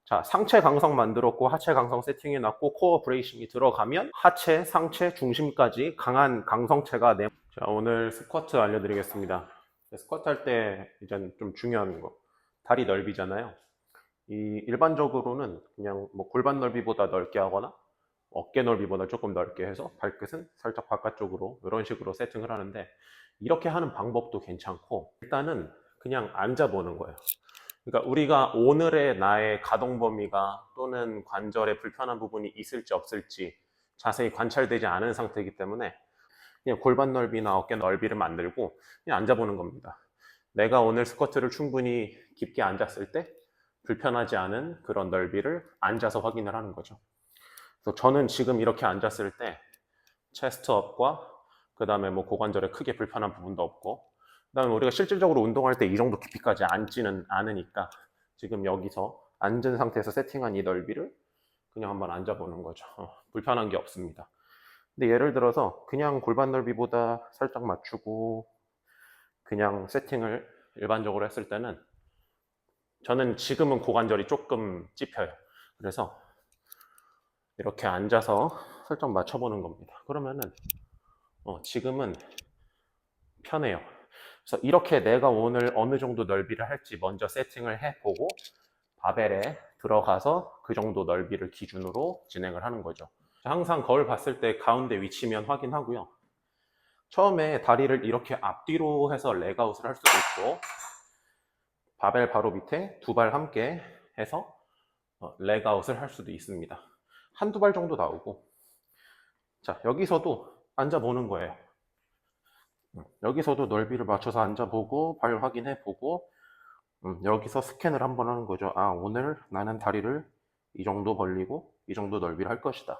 자, 상체 강성 만들었고 하체 강성 세팅해놨고 코어 브레이싱이 들어가면 하체, 상체, 중심까지 강한 강성체가 자, 오늘 스쿼트 알려드리겠습니다. 스쿼트 할 때 이제 좀 중요한 거, 다리 넓이잖아요. 이 일반적으로는 그냥 뭐 골반 넓이보다 넓게 하거나 어깨 넓이보다 조금 넓게 해서 발끝은 살짝 바깥쪽으로 이런 식으로 세팅을 하는데, 이렇게 하는 방법도 괜찮고 일단은 그냥 앉아보는 거예요. 그러니까 우리가 오늘의 나의 가동 범위가 또는 관절에 불편한 부분이 있을지 없을지 자세히 관찰되지 않은 상태이기 때문에 그냥 골반 넓이나 어깨 넓이를 만들고 그냥 앉아보는 겁니다. 내가 오늘 스쿼트를 충분히 깊게 앉았을 때 불편하지 않은 그런 넓이를 앉아서 확인을 하는 거죠. 그래서 저는 지금 이렇게 앉았을 때 체스트업과 그 다음에 뭐 고관절에 크게 불편한 부분도 없고, 그 다음에 우리가 실질적으로 운동할 때 이 정도 깊이까지 앉지는 않으니까 지금 여기서 앉은 상태에서 세팅한 이 넓이를 그냥 한번 앉아보는 거죠. 불편한 게 없습니다. 근데 예를 들어서 그냥 골반 넓이보다 살짝 맞추고 그냥 세팅을 일반적으로 했을 때는 저는 지금은 고관절이 조금 찝혀요. 그래서 이렇게 앉아서 살짝 맞춰보는 겁니다. 그러면은 지금은 편해요. 그래서 이렇게 내가 오늘 어느 정도 넓이를 할지 먼저 세팅을 해보고 바벨에 들어가서 그 정도 넓이를 기준으로 진행을 하는 거죠. 항상 거울 봤을 때 가운데 위치면 확인하고요. 처음에 다리를 이렇게 앞뒤로 해서 렉아웃을 할 수도 있고, 바벨 바로 밑에 두 발 함께 해서 렉아웃을 할 수도 있습니다. 한두 발 정도 나오고, 자, 여기서도 앉아보는 거예요. 여기서도 넓이를 맞춰서 앉아보고 발 확인해보고, 여기서 스캔을 한번 하는 거죠. 아, 오늘 나는 다리를 이 정도 벌리고 이 정도 넓이를 할 것이다.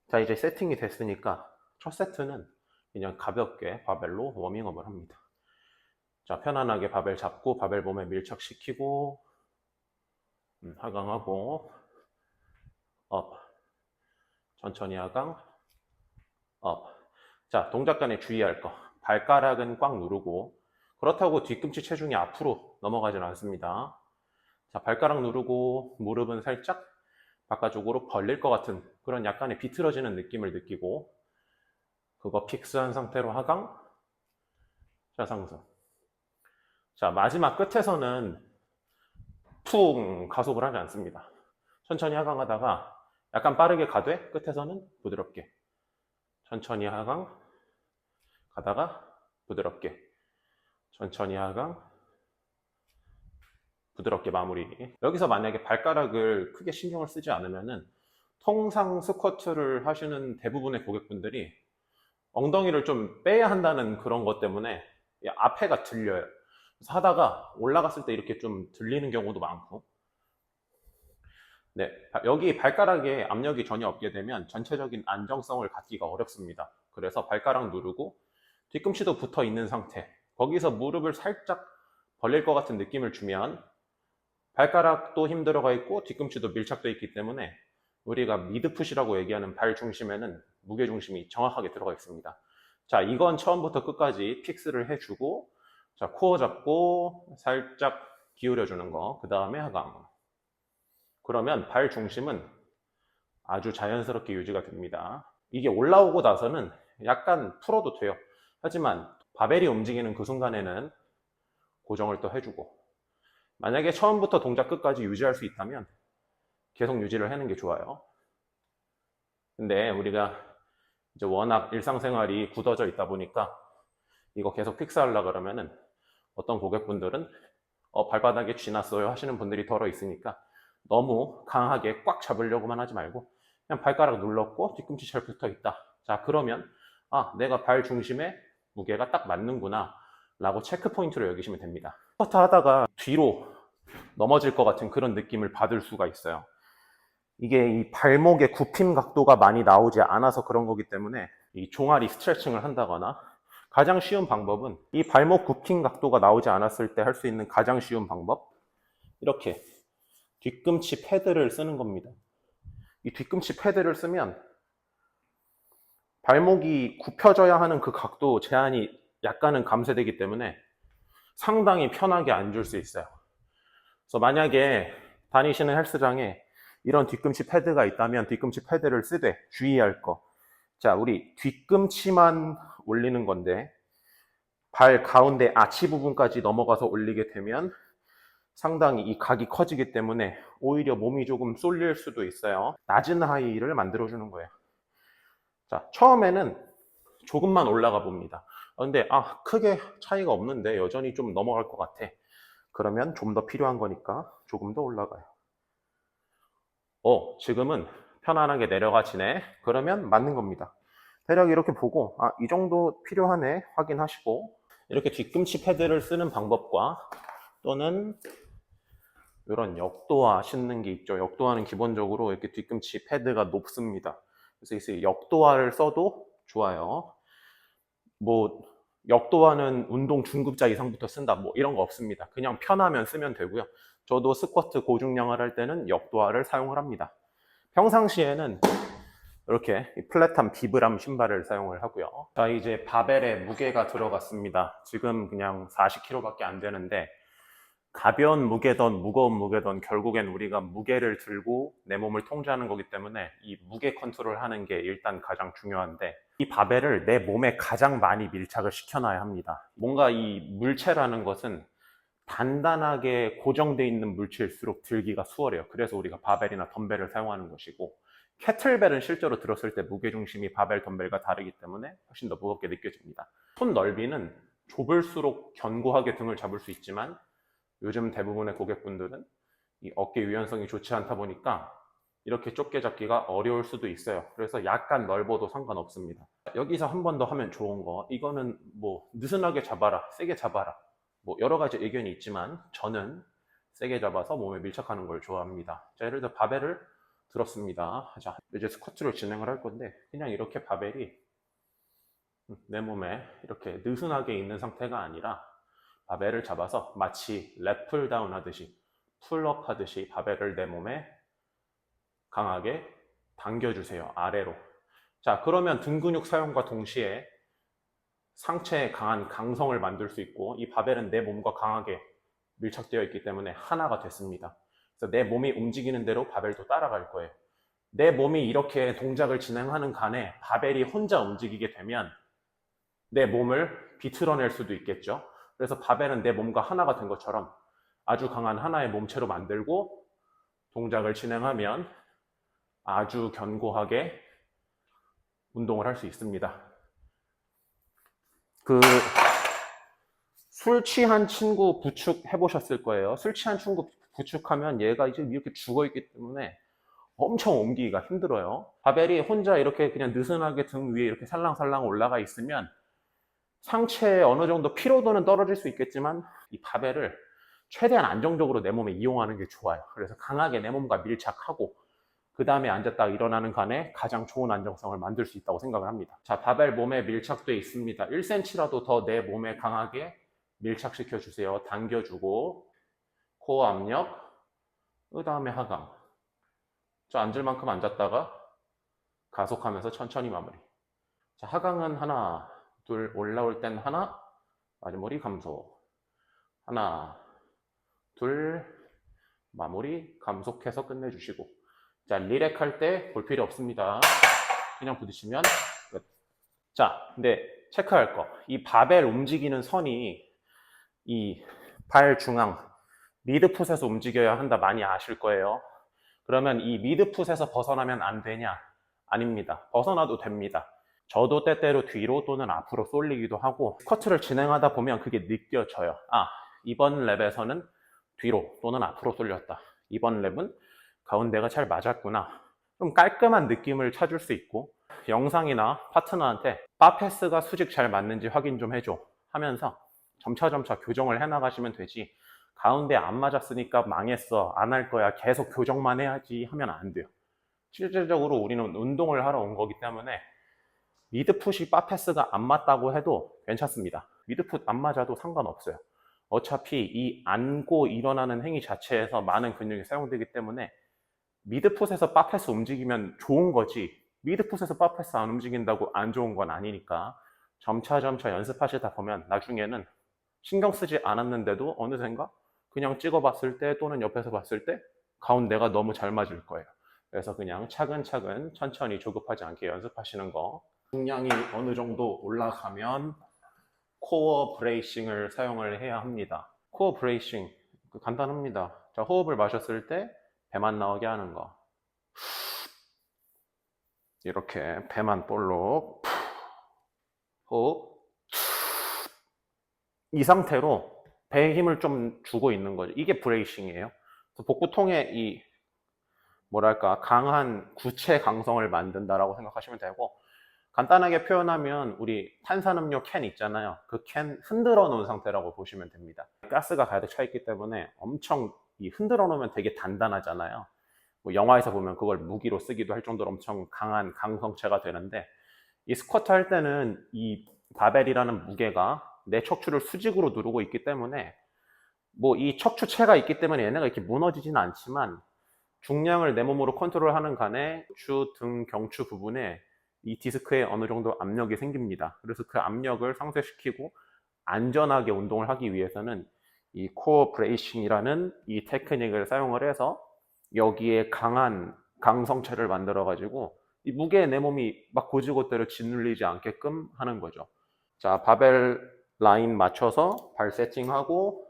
자, 이제 세팅이 됐으니까 첫 세트는 그냥 가볍게 바벨로 워밍업을 합니다. 자, 편안하게 바벨 잡고 바벨 몸에 밀착시키고 하강하고 업, 천천히 하강, 업. 자, 동작 간에 주의할 거, 발가락은 꽉 누르고, 그렇다고 뒤꿈치 체중이 앞으로 넘어가지는 않습니다. 자, 발가락 누르고 무릎은 살짝 바깥쪽으로 벌릴 것 같은 그런 약간의 비틀어지는 느낌을 느끼고, 그거 픽스한 상태로 하강, 자, 상승. 자, 마지막 끝에서는 퉁 가속을 하지 않습니다. 천천히 하강하다가 약간 빠르게 가되 끝에서는 부드럽게, 천천히 하강 가다가 부드럽게, 천천히 하강 부드럽게 마무리. 여기서 만약에 발가락을 크게 신경을 쓰지 않으면은 통상 스쿼트를 하시는 대부분의 고객분들이 엉덩이를 좀 빼야 한다는 그런 것 때문에 앞에가 들려요. 그래서 하다가 올라갔을 때 이렇게 좀 들리는 경우도 많고, 네, 여기 발가락에 압력이 전혀 없게 되면 전체적인 안정성을 갖기가 어렵습니다. 그래서 발가락 누르고 뒤꿈치도 붙어 있는 상태, 거기서 무릎을 살짝 벌릴 것 같은 느낌을 주면 발가락도 힘들어가 있고 뒤꿈치도 밀착되어 있기 때문에 우리가 미드풋이라고 얘기하는 발 중심에는 무게 중심이 정확하게 들어가 있습니다. 자, 이건 처음부터 끝까지 픽스를 해주고, 자, 코어 잡고 살짝 기울여주는 거, 그 다음에 하강. 그러면 발 중심은 아주 자연스럽게 유지가 됩니다. 이게 올라오고 나서는 약간 풀어도 돼요. 하지만 바벨이 움직이는 그 순간에는 고정을 또 해주고, 만약에 처음부터 동작 끝까지 유지할 수 있다면 계속 유지를 하는 게 좋아요. 근데 우리가 이제 워낙 일상생활이 굳어져 있다 보니까 이거 계속 픽스하려고 그러면은 어떤 고객분들은 발바닥에 쥐났어요 하시는 분들이 덜어 있으니까 너무 강하게 꽉 잡으려고만 하지 말고 그냥 발가락 눌렀고 뒤꿈치 잘 붙어 있다. 자, 그러면 내가 발 중심에 무게가 딱 맞는구나 라고 체크 포인트로 여기시면 됩니다. 스쿼트 하다가 뒤로 넘어질 것 같은 그런 느낌을 받을 수가 있어요. 이게 이 발목의 굽힘 각도가 많이 나오지 않아서 그런 거기 때문에 이 종아리 스트레칭을 한다거나, 가장 쉬운 방법은 이 발목 굽힘 각도가 나오지 않았을 때 할 수 있는 가장 쉬운 방법, 이렇게 뒤꿈치 패드를 쓰는 겁니다. 이 뒤꿈치 패드를 쓰면 발목이 굽혀져야 하는 그 각도 제한이 약간은 감쇄되기 때문에 상당히 편하게 앉을 수 있어요. 그래서 만약에 다니시는 헬스장에 이런 뒤꿈치 패드가 있다면 뒤꿈치 패드를 쓰되 주의할 거. 자, 우리 뒤꿈치만 올리는 건데 발 가운데 아치 부분까지 넘어가서 올리게 되면 상당히 이 각이 커지기 때문에 오히려 몸이 조금 쏠릴 수도 있어요. 낮은 하이를 만들어주는 거예요. 자, 처음에는 조금만 올라가 봅니다. 근데 크게 차이가 없는데 여전히 좀 넘어갈 것 같아. 그러면 좀 더 필요한 거니까 조금 더 올라가요. 지금은 편안하게 내려가지네. 그러면 맞는 겁니다. 대략 이렇게 보고 이 정도 필요하네 확인하시고, 이렇게 뒤꿈치 패드를 쓰는 방법과 또는 이런 역도화 신는 게 있죠. 역도화는 기본적으로 이렇게 뒤꿈치 패드가 높습니다. 그래서 이 역도화를 써도 좋아요. 뭐 역도화는 운동 중급자 이상부터 쓴다 뭐 이런 거 없습니다. 그냥 편하면 쓰면 되고요. 저도 스쿼트 고중량을 할 때는 역도화를 사용을 합니다. 평상시에는 이렇게 플랫한 비브람 신발을 사용을 하고요. 자, 이제 바벨에 무게가 들어갔습니다. 지금 그냥 40kg밖에 안 되는데, 가벼운 무게든 무거운 무게든 결국엔 우리가 무게를 들고 내 몸을 통제하는 거기 때문에 이 무게 컨트롤 하는 게 일단 가장 중요한데, 이 바벨을 내 몸에 가장 많이 밀착을 시켜놔야 합니다. 뭔가 이 물체라는 것은 단단하게 고정되어 있는 물체일수록 들기가 수월해요. 그래서 우리가 바벨이나 덤벨을 사용하는 것이고, 캐틀벨은 실제로 들었을 때 무게중심이 바벨, 덤벨과 다르기 때문에 훨씬 더 무겁게 느껴집니다. 손 넓이는 좁을수록 견고하게 등을 잡을 수 있지만 요즘 대부분의 고객분들은 이 어깨 유연성이 좋지 않다 보니까 이렇게 좁게 잡기가 어려울 수도 있어요. 그래서 약간 넓어도 상관없습니다. 여기서 한 번 더 하면 좋은 거, 이거는 뭐 느슨하게 잡아라, 세게 잡아라, 뭐 여러 가지 의견이 있지만 저는 세게 잡아서 몸에 밀착하는 걸 좋아합니다. 자, 예를 들어 바벨을 들었습니다. 자, 이제 스쿼트를 진행을 할 건데 그냥 이렇게 바벨이 내 몸에 이렇게 느슨하게 있는 상태가 아니라 바벨을 잡아서 마치 랩 다운 하듯이, 풀업 하듯이 바벨을 내 몸에 강하게 당겨주세요. 아래로. 자, 그러면 등 근육 사용과 동시에 상체에 강한 강성을 만들 수 있고, 이 바벨은 내 몸과 강하게 밀착되어 있기 때문에 하나가 됐습니다. 그래서 내 몸이 움직이는 대로 바벨도 따라갈 거예요. 내 몸이 이렇게 동작을 진행하는 간에 바벨이 혼자 움직이게 되면 내 몸을 비틀어낼 수도 있겠죠. 그래서 바벨은 내 몸과 하나가 된 것처럼 아주 강한 하나의 몸체로 만들고 동작을 진행하면 아주 견고하게 운동을 할 수 있습니다. 술 취한 친구 부축 해보셨을 거예요. 술 취한 친구 부축하면 얘가 이제 이렇게 죽어있기 때문에 엄청 옮기기가 힘들어요. 바벨이 혼자 이렇게 그냥 느슨하게 등 위에 이렇게 살랑살랑 올라가 있으면 상체에 어느 정도 피로도는 떨어질 수 있겠지만 이 바벨을 최대한 안정적으로 내 몸에 이용하는 게 좋아요. 그래서 강하게 내 몸과 밀착하고 그 다음에 앉았다 일어나는 간에 가장 좋은 안정성을 만들 수 있다고 생각을 합니다. 자, 바벨 몸에 밀착되어 있습니다. 1cm라도 더 내 몸에 강하게 밀착시켜 주세요. 당겨주고 코어 압력, 그 다음에 하강. 자, 앉을 만큼 앉았다가 가속하면서 천천히 마무리. 자, 하강은 하나, 둘, 올라올 땐 하나, 마무리 감속. 하나, 둘, 마무리 감속해서 끝내주시고. 자, 리렉 할 때 볼 필요 없습니다. 그냥 부딪히면 끝. 자, 근데 체크할 거. 이 바벨 움직이는 선이 이 발 중앙, 미드풋에서 움직여야 한다 많이 아실 거예요. 그러면 이 미드풋에서 벗어나면 안 되냐? 아닙니다. 벗어나도 됩니다. 저도 때때로 뒤로 또는 앞으로 쏠리기도 하고, 스쿼트를 진행하다 보면 그게 느껴져요. 이번 랩에서는 뒤로 또는 앞으로 쏠렸다. 이번 랩은 가운데가 잘 맞았구나. 좀 깔끔한 느낌을 찾을 수 있고, 영상이나 파트너한테 바 패스가 수직 잘 맞는지 확인 좀 해줘 하면서 점차 교정을 해나가시면 되지, 가운데 안 맞았으니까 망했어, 안 할 거야, 계속 교정만 해야지 하면 안 돼요. 실질적으로 우리는 운동을 하러 온 거기 때문에 미드풋이 바 패스가 안 맞다고 해도 괜찮습니다. 미드풋 안 맞아도 상관없어요. 어차피 이 앉고 일어나는 행위 자체에서 많은 근육이 사용되기 때문에 미드풋에서 바 패스 움직이면 좋은 거지, 미드풋에서 바 패스 안 움직인다고 안 좋은 건 아니니까 점차 연습하시다 보면 나중에는 신경 쓰지 않았는데도 어느샌가 그냥 찍어봤을 때 또는 옆에서 봤을 때 가운데가 너무 잘 맞을 거예요. 그래서 그냥 차근차근 천천히 조급하지 않게 연습하시는 거. 중량이 어느 정도 올라가면 코어 브레이싱을 사용을 해야 합니다. 코어 브레이싱 간단합니다. 자, 호흡을 마셨을 때 배만 나오게 하는 거. 이렇게 배만 볼록 호흡. 이 상태로 배에 힘을 좀 주고 있는 거죠. 이게 브레이싱이에요. 복부통에 이 뭐랄까 강한 구체 강성을 만든다라고 생각하시면 되고, 간단하게 표현하면 우리 탄산음료 캔 있잖아요. 그 캔 흔들어 놓은 상태라고 보시면 됩니다. 가스가 가득 차 있기 때문에 엄청 흔들어 놓으면 되게 단단하잖아요. 뭐 영화에서 보면 그걸 무기로 쓰기도 할 정도로 엄청 강한 강성체가 되는데, 이 스쿼트 할 때는 이 바벨이라는 무게가 내 척추를 수직으로 누르고 있기 때문에, 뭐 이 척추체가 있기 때문에 얘네가 이렇게 무너지진 않지만, 중량을 내 몸으로 컨트롤하는 간에 척추 등 경추 부분에 이 디스크에 어느 정도 압력이 생깁니다. 그래서 그 압력을 상쇄시키고 안전하게 운동을 하기 위해서는 이 코어 브레이싱이라는 이 테크닉을 사용을 해서 여기에 강한 강성체를 만들어 가지고 이 무게에 내 몸이 막 고지곳대로 짓눌리지 않게끔 하는 거죠. 자, 바벨 라인 맞춰서 발 세팅하고,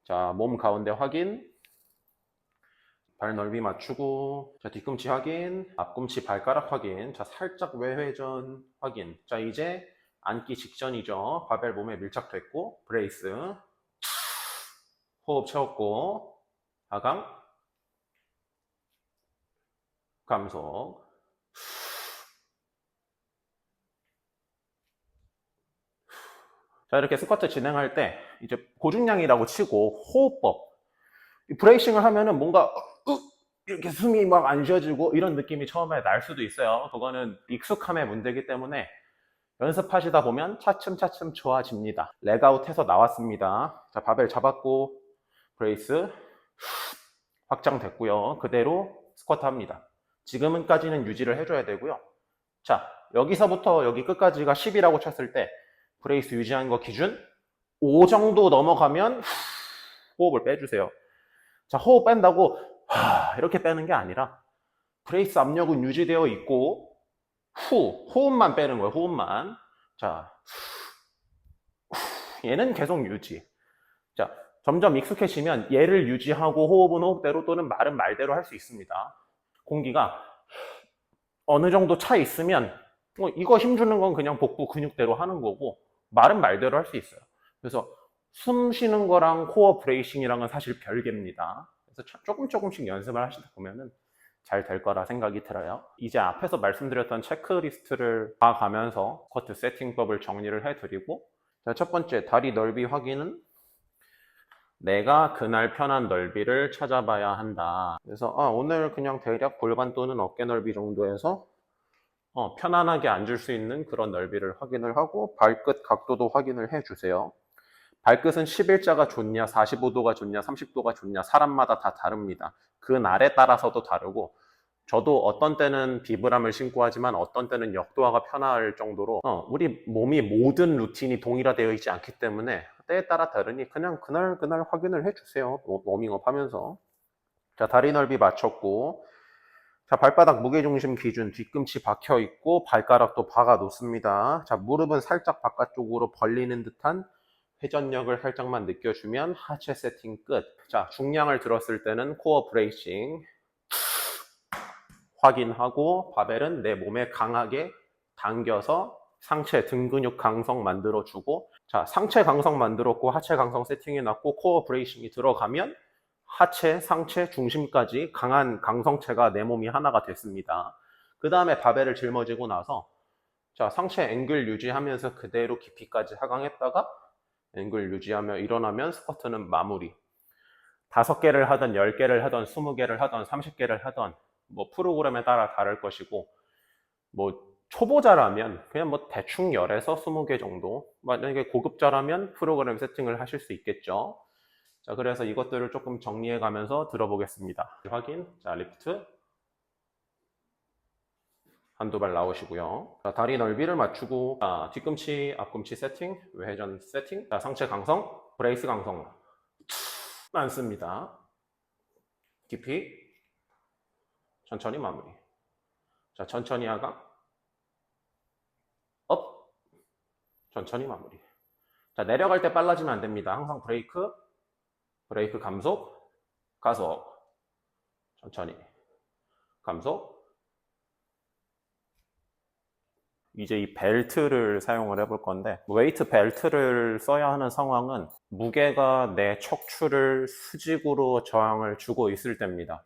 자, 몸 가운데 확인, 발 넓이 맞추고, 자, 뒤꿈치 확인, 앞꿈치 발가락 확인, 자, 살짝 외회전 확인. 자, 이제 앉기 직전이죠. 바벨 몸에 밀착됐고, 브레이스, 호흡 채웠고, 하강, 감속. 자, 이렇게 스쿼트 진행할 때 이제 고중량이라고 치고 호흡법, 브레이싱을 하면은 뭔가 이렇게 숨이 막 안 쉬어지고 이런 느낌이 처음에 날 수도 있어요. 그거는 익숙함의 문제이기 때문에 연습하시다 보면 차츰차츰 좋아집니다. 렉아웃 해서 나왔습니다. 자, 바벨 잡았고 브레이스 확장됐고요. 그대로 스쿼트 합니다. 지금까지는 유지를 해줘야 되고요. 자, 여기서부터 여기 끝까지가 10이라고 쳤을 때 브레이스 유지한 거 기준 5 정도 넘어가면 호흡을 빼주세요. 자, 호흡 뺀다고 이렇게 빼는 게 아니라 브레이스 압력은 유지되어 있고 호흡만 빼는 거예요. 호흡만. 자, 얘는 계속 유지. 자, 점점 익숙해지면 얘를 유지하고 호흡은 호흡대로 또는 말은 말대로 할 수 있습니다. 공기가 어느 정도 차 있으면 이거 힘주는 건 그냥 복부 근육대로 하는 거고, 말은 말대로 할 수 있어요. 그래서 숨 쉬는 거랑 코어 브레이싱이랑은 사실 별개입니다. 그래서 조금씩 연습을 하시다 보면은 잘 될 거라 생각이 들어요. 이제 앞에서 말씀드렸던 체크리스트를 봐가면서 스쿼트 세팅법을 정리를 해드리고, 자, 첫 번째 다리 넓이 확인은 내가 그날 편한 넓이를 찾아봐야 한다. 그래서 오늘 그냥 대략 골반 또는 어깨 넓이 정도에서 편안하게 앉을 수 있는 그런 넓이를 확인을 하고, 발끝 각도도 확인을 해주세요. 발끝은 11자가 좋냐, 45도가 좋냐, 30도가 좋냐, 사람마다 다 다릅니다. 그 날에 따라서도 다르고, 저도 어떤 때는 비브람을 신고 하지만 어떤 때는 역도화가 편할 정도로 우리 몸이 모든 루틴이 동일화되어 있지 않기 때문에 때에 따라 다르니 그냥 그날 확인을 해주세요. 워밍업 하면서. 자, 다리 넓이 맞췄고, 자, 발바닥 무게중심 기준 뒤꿈치 박혀 있고 발가락도 박아 놓습니다. 자, 무릎은 살짝 바깥쪽으로 벌리는 듯한 회전력을 살짝만 느껴주면 하체 세팅 끝. 자, 중량을 들었을 때는 코어 브레이싱 확인하고, 바벨은 내 몸에 강하게 당겨서 상체 등 근육 강성 만들어주고, 자, 상체 강성 만들었고 하체 강성 세팅해 놨고 코어 브레이싱이 들어가면 하체, 상체, 중심까지 강한 강성체가 내 몸이 하나가 됐습니다. 그 다음에 바벨을 짊어지고 나서, 자, 상체 앵글 유지하면서 그대로 깊이까지 하강했다가 앵글 유지하며 일어나면 스쿼트는 마무리. 5개를 하던 10개를 하던 20개를 하던 30개를 하던 뭐 프로그램에 따라 다를 것이고, 뭐 초보자라면 그냥 뭐 대충 10에서 20개 정도, 만약에 고급자라면 프로그램 세팅을 하실 수 있겠죠. 자, 그래서 이것들을 조금 정리해 가면서 들어보겠습니다. 확인. 자, 리프트 한두 발 나오시고요. 자, 다리 넓이를 맞추고, 자, 뒤꿈치 앞꿈치 세팅, 외회전 세팅, 자, 상체 강성, 브레이스 강성 많습니다. 깊이 천천히 마무리. 자, 천천히 하강. 업. 천천히 마무리. 자, 내려갈 때 빨라지면 안 됩니다. 항상 브레이크, 브레이크 감속, 가속. 천천히. 감속. 이제 이 벨트를 사용을 해볼 건데, 웨이트 벨트를 써야 하는 상황은 무게가 내 척추를 수직으로 저항을 주고 있을 때입니다.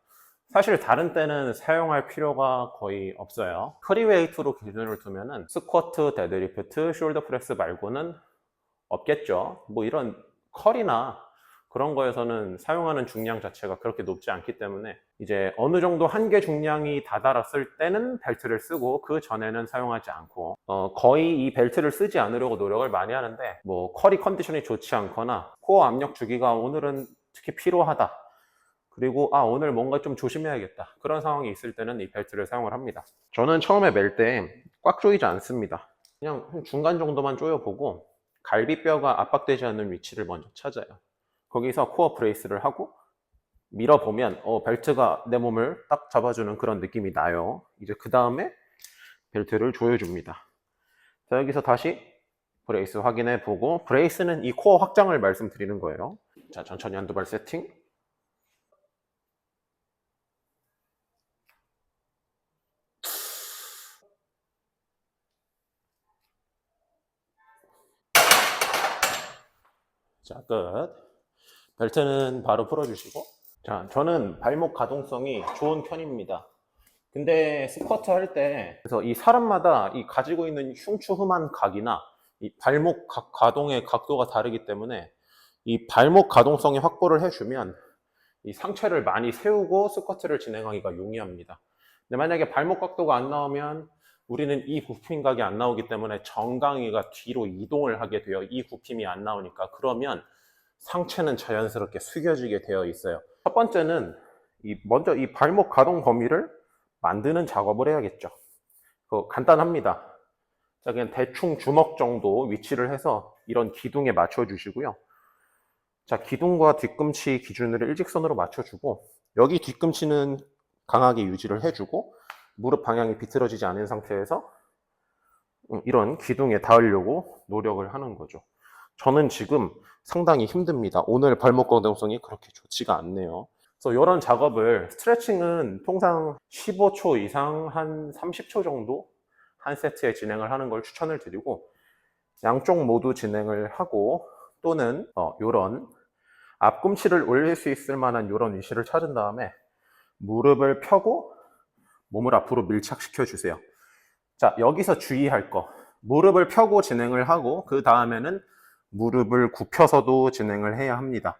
사실 다른 때는 사용할 필요가 거의 없어요. 프리웨이트로 기준을 두면은 스쿼트, 데드리프트, 숄더 프레스 말고는 없겠죠. 뭐 이런 컬이나 그런 거에서는 사용하는 중량 자체가 그렇게 높지 않기 때문에 이제 어느 정도 한계 중량이 다다랐을 때는 벨트를 쓰고 그 전에는 사용하지 않고 거의 이 벨트를 쓰지 않으려고 노력을 많이 하는데 뭐 컬이 컨디션이 좋지 않거나 코어 압력 주기가 오늘은 특히 필요하다, 그리고 오늘 뭔가 좀 조심해야겠다, 그런 상황이 있을 때는 이 벨트를 사용을 합니다. 저는 처음에 멜 때 꽉 조이지 않습니다. 그냥 중간 정도만 조여보고 갈비뼈가 압박되지 않는 위치를 먼저 찾아요. 거기서 코어 브레이스를 하고 밀어보면 벨트가 내 몸을 딱 잡아주는 그런 느낌이 나요. 이제 그 다음에 벨트를 조여줍니다. 자, 여기서 다시 브레이스 확인해 보고, 브레이스는 이 코어 확장을 말씀드리는 거예요. 자, 천천히 한두 발 세팅. 자, 끝. 벨트는 바로 풀어주시고. 자, 저는 발목 가동성이 좋은 편입니다. 근데 스쿼트 할 때, 그래서 이 사람마다 이 가지고 있는 흉추 후만 각이나 이 발목 가동의 각도가 다르기 때문에 이 발목 가동성이 확보를 해주면 이 상체를 많이 세우고 스쿼트를 진행하기가 용이합니다. 근데 만약에 발목 각도가 안 나오면 우리는 이 굽힘 각이 안 나오기 때문에 정강이가 뒤로 이동을 하게 돼요. 이 굽힘이 안 나오니까. 그러면 상체는 자연스럽게 숙여지게 되어 있어요. 첫 번째는 먼저 이 발목 가동 범위를 만드는 작업을 해야겠죠. 간단합니다. 자, 그냥 대충 주먹 정도 위치를 해서 이런 기둥에 맞춰 주시고요. 자, 기둥과 뒤꿈치 기준으로 일직선으로 맞춰주고, 여기 뒤꿈치는 강하게 유지를 해주고 무릎 방향이 비틀어지지 않은 상태에서 이런 기둥에 닿으려고 노력을 하는 거죠. 저는 지금 상당히 힘듭니다. 오늘 발목 가동성이 그렇게 좋지가 않네요. 그래서 이런 작업을, 스트레칭은 통상 15초 이상 한 30초 정도 한 세트에 진행을 하는 걸 추천을 드리고, 양쪽 모두 진행을 하고, 또는 이런 앞꿈치를 올릴 수 있을 만한 이런 위치를 찾은 다음에 무릎을 펴고 몸을 앞으로 밀착시켜 주세요. 자, 여기서 주의할 거, 무릎을 펴고 진행을 하고 그 다음에는 무릎을 굽혀서도 진행을 해야 합니다.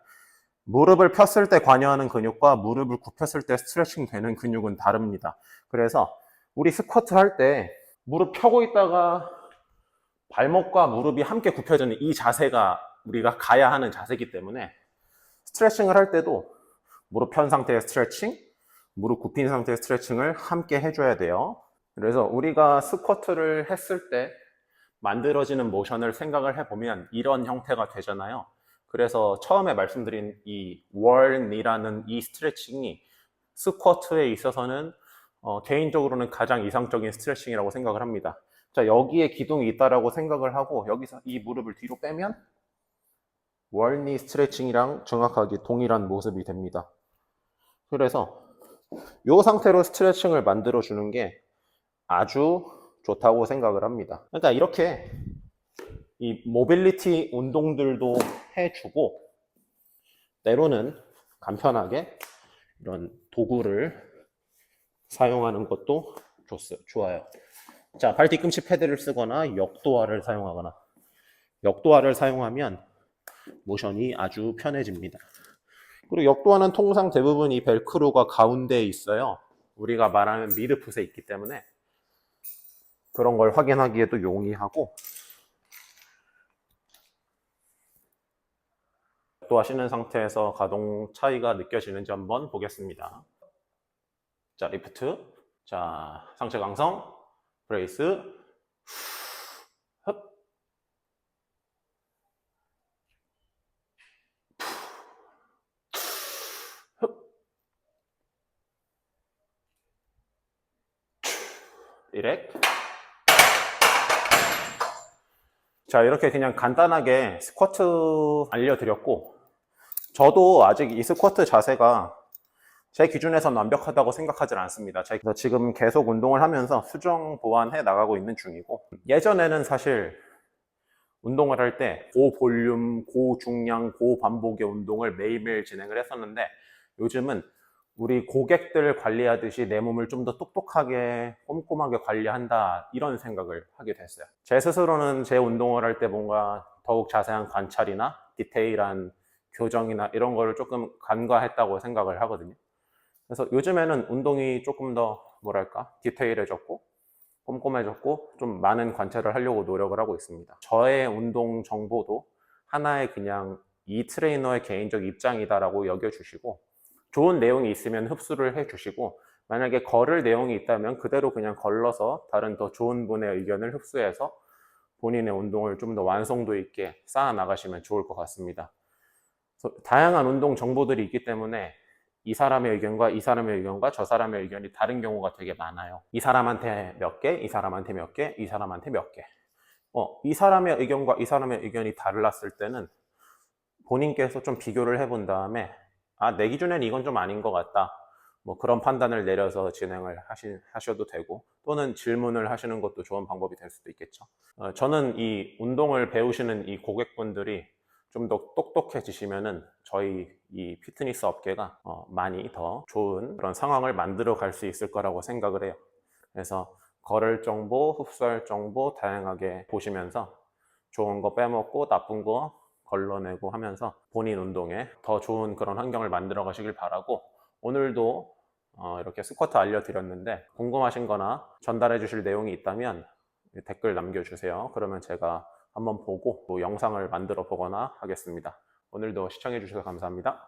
무릎을 폈을 때 관여하는 근육과 무릎을 굽혔을 때 스트레칭 되는 근육은 다릅니다. 그래서 우리 스쿼트 할 때 무릎 펴고 있다가 발목과 무릎이 함께 굽혀지는 이 자세가 우리가 가야 하는 자세이기 때문에 스트레칭을 할 때도 무릎 편 상태의 스트레칭, 무릎 굽힌 상태의 스트레칭을 함께 해줘야 돼요. 그래서 우리가 스쿼트를 했을 때 만들어지는 모션을 생각을 해보면 이런 형태가 되잖아요. 그래서 처음에 말씀드린 이 월니라는 이 스트레칭이 스쿼트에 있어서는 개인적으로는 가장 이상적인 스트레칭이라고 생각을 합니다. 자, 여기에 기둥이 있다라고 생각을 하고 여기서 이 무릎을 뒤로 빼면 월니 스트레칭이랑 정확하게 동일한 모습이 됩니다. 그래서 이 상태로 스트레칭을 만들어 주는 게 아주 좋다고 생각을 합니다. 그러니까 이렇게 이 모빌리티 운동들도 해주고, 때로는 간편하게 이런 도구를 사용하는 것도 좋아요. 자, 발 뒤꿈치 패드를 쓰거나 역도화를 사용하거나, 역도화를 사용하면 모션이 아주 편해집니다. 그리고 역도화는 통상 대부분 이 벨크로가 가운데에 있어요. 우리가 말하는 미드풋에 있기 때문에 그런 걸 확인하기에도 용이하고, 역도하시는 상태에서 가동 차이가 느껴지는지 한번 보겠습니다. 자, 리프트. 자, 상체 강성. 브레이스. 흡. 흡. 디렉. 자, 이렇게 그냥 간단하게 스쿼트 알려드렸고, 저도 아직 이 스쿼트 자세가 제 기준에서는 완벽하다고 생각하지 않습니다. 제가 지금 계속 운동을 하면서 수정 보완해 나가고 있는 중이고, 예전에는 사실 운동을 할 때 고볼륨, 고중량, 고반복의 운동을 매일매일 진행을 했었는데, 요즘은 우리 고객들 관리하듯이 내 몸을 좀 더 똑똑하게 꼼꼼하게 관리한다, 이런 생각을 하게 됐어요. 제 스스로는 제 운동을 할 때 뭔가 더욱 자세한 관찰이나 디테일한 교정이나 이런 거를 조금 간과했다고 생각을 하거든요. 그래서 요즘에는 운동이 조금 더 뭐랄까 디테일해졌고 꼼꼼해졌고 좀 많은 관찰을 하려고 노력을 하고 있습니다. 저의 운동 정보도 하나의 그냥 이 트레이너의 개인적 입장이다라고 여겨주시고, 좋은 내용이 있으면 흡수를 해주시고, 만약에 걸을 내용이 있다면 그대로 그냥 걸러서 다른 더 좋은 분의 의견을 흡수해서 본인의 운동을 좀 더 완성도 있게 쌓아 나가시면 좋을 것 같습니다. 다양한 운동 정보들이 있기 때문에 이 사람의 의견과 이 사람의 의견과 저 사람의 의견이 다른 경우가 되게 많아요. 이 사람한테 몇 개, 이 사람한테 몇 개, 이 사람한테 몇 개. 이 사람의 의견과 이 사람의 의견이 달랐을 때는 본인께서 좀 비교를 해본 다음에, 내 기준에는 이건 좀 아닌 것 같다, 뭐 그런 판단을 내려서 진행을 하셔도 되고, 또는 질문을 하시는 것도 좋은 방법이 될 수도 있겠죠. 저는 이 운동을 배우시는 이 고객분들이 좀 더 똑똑해지시면은 저희 이 피트니스 업계가 많이 더 좋은 그런 상황을 만들어 갈 수 있을 거라고 생각을 해요. 그래서 걸을 정보, 흡수할 정보 다양하게 보시면서 좋은 거 빼먹고 나쁜 거 걸러내고 하면서 본인 운동에 더 좋은 그런 환경을 만들어 가시길 바라고, 오늘도 이렇게 스쿼트 알려드렸는데 궁금하신 거나 전달해 주실 내용이 있다면 댓글 남겨주세요. 그러면 제가 한번 보고 또 영상을 만들어 보거나 하겠습니다. 오늘도 시청해 주셔서 감사합니다.